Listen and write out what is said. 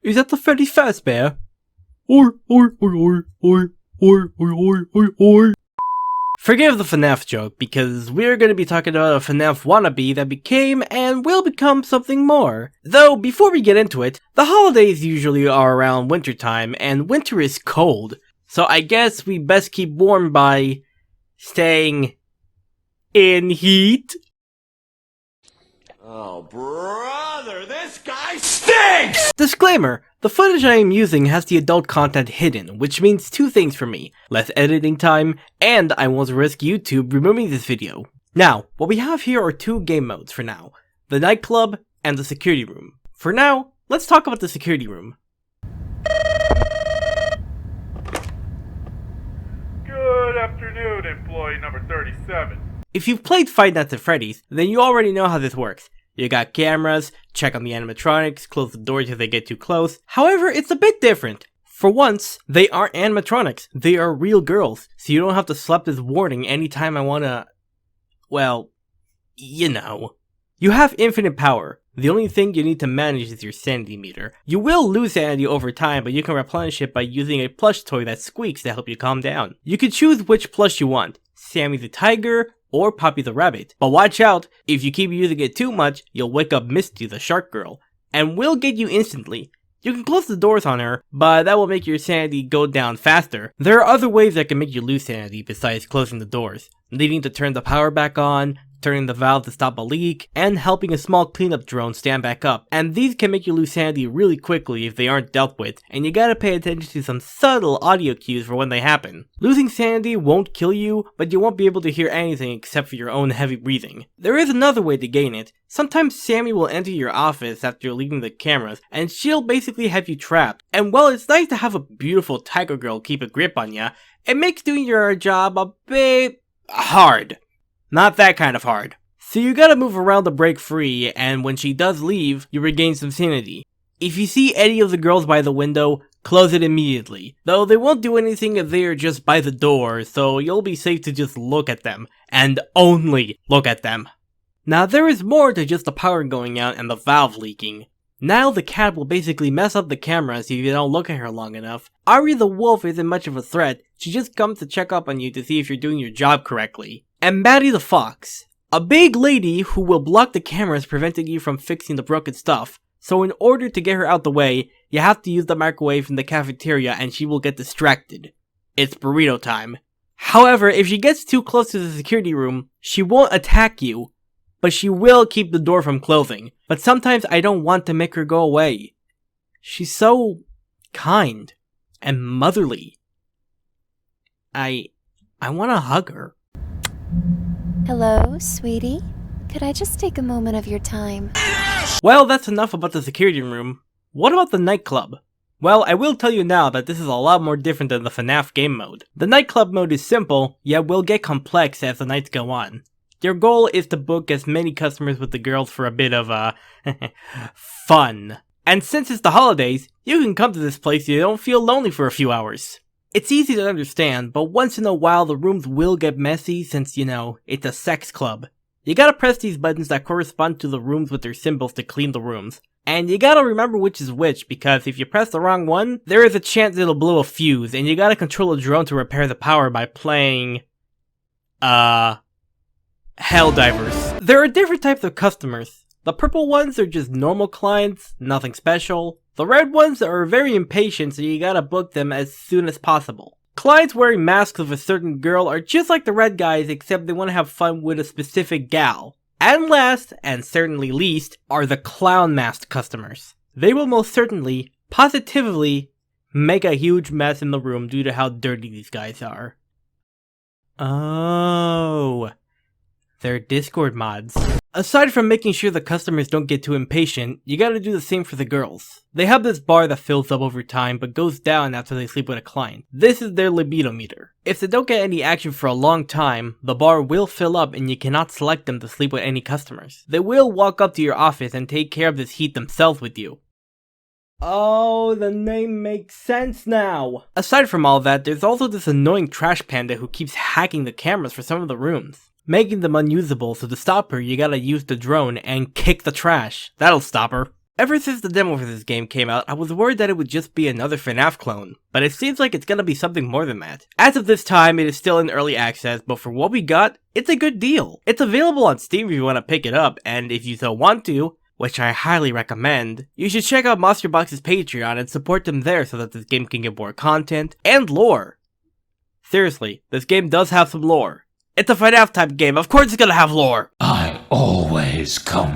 Is that the Freddy Fazbear? Or. Forgive the FNAF joke, because we're going to be talking about a FNAF wannabe that became and will become something more. Though, before we get into it, the holidays usually are around wintertime, and winter is cold. So I guess we best keep warm by staying in heat. Oh, brother, this guy stinks! Disclaimer, the footage I am using has the adult content hidden, which means two things for me: less editing time, and I won't risk YouTube removing this video. Now, what we have here are two game modes for now: the nightclub and the security room. For now, let's talk about the security room. Good afternoon, employee number 37. If you've played Five Nights at Freddy's, then you already know how this works. You got cameras, check on the animatronics, close the doors if they get too close. However, it's a bit different. For once, they aren't animatronics, they are real girls, so you don't have to slap this warning anytime I wanna... well, you know. You have infinite power. The only thing you need to manage is your sanity meter. You will lose sanity over time, but you can replenish it by using a plush toy that squeaks to help you calm down. You can choose which plush you want: Sammy the Tiger or Poppy the Rabbit. But watch out, if you keep using it too much, you'll wake up Misty the Shark Girl, and will get you instantly. You can close the doors on her, but that will make your sanity go down faster. There are other ways that can make you lose sanity besides closing the doors: needing to turn the power back on, turning the valve to stop a leak, and helping a small cleanup drone stand back up. And these can make you lose sanity really quickly if they aren't dealt with, and you gotta pay attention to some subtle audio cues for when they happen. Losing sanity won't kill you, but you won't be able to hear anything except for your own heavy breathing. There is another way to gain it. Sometimes Sammy will enter your office after leaving the cameras, and she'll basically have you trapped. And while it's nice to have a beautiful tiger girl keep a grip on ya, it makes doing your job a bit hard. Not that kind of hard. So you gotta move around to break free, and when she does leave, you regain some sanity. If you see any of the girls by the window, close it immediately. Though they won't do anything if they are just by the door, so you'll be safe to just look at them. And only look at them. Now there is more to just the power going out and the valve leaking. Now the cat will basically mess up the cameras if you don't look at her long enough. Ari the wolf isn't much of a threat, she just comes to check up on you to see if you're doing your job correctly. And Maddie the fox, a big lady who will block the cameras preventing you from fixing the broken stuff. So in order to get her out the way, you have to use the microwave from the cafeteria and she will get distracted. It's burrito time. However, if she gets too close to the security room, she won't attack you, but she will keep the door from closing. But sometimes I don't want to make her go away. She's so kind and motherly. I want to hug her. Hello, sweetie? Could I just take a moment of your time? Well, that's enough about the security room. What about the nightclub? Well, I will tell you now that this is a lot more different than the FNAF game mode. The nightclub mode is simple, yet will get complex as the nights go on. Your goal is to book as many customers with the girls for a bit of, fun. And since it's the holidays, you can come to this place so you don't feel lonely for a few hours. It's easy to understand, but once in a while the rooms will get messy since, you know, it's a sex club. You gotta press these buttons that correspond to the rooms with their symbols to clean the rooms. And you gotta remember which is which, because if you press the wrong one, there is a chance it'll blow a fuse, and you gotta control a drone to repair the power by playing... Helldivers. There are different types of customers. The purple ones are just normal clients, nothing special. The red ones are very impatient, so you gotta book them as soon as possible. Clients wearing masks of a certain girl are just like the red guys, except they want to have fun with a specific gal. And last, and certainly least, are the clown masked customers. They will most certainly, positively, make a huge mess in the room due to how dirty these guys are. Oh, they're Discord mods. Aside from making sure the customers don't get too impatient, you gotta do the same for the girls. They have this bar that fills up over time but goes down after they sleep with a client. This is their libido meter. If they don't get any action for a long time, the bar will fill up and you cannot select them to sleep with any customers. They will walk up to your office and take care of this heat themselves with you. Oh, the name makes sense now! Aside from all that, there's also this annoying trash panda who keeps hacking the cameras for some of the rooms, making them unusable, so to stop her you gotta use the drone and kick the trash. That'll stop her. Ever since the demo for this game came out, I was worried that it would just be another FNAF clone, but it seems like it's gonna be something more than that. As of this time, it is still in early access, but for what we got, it's a good deal. It's available on Steam if you want to pick it up, and if you so want to, which I highly recommend, you should check out Monsterbox's Patreon and support them there so that this game can get more content and lore. Seriously, this game does have some lore. It's a FNAF type game, of course it's gonna have lore! I always come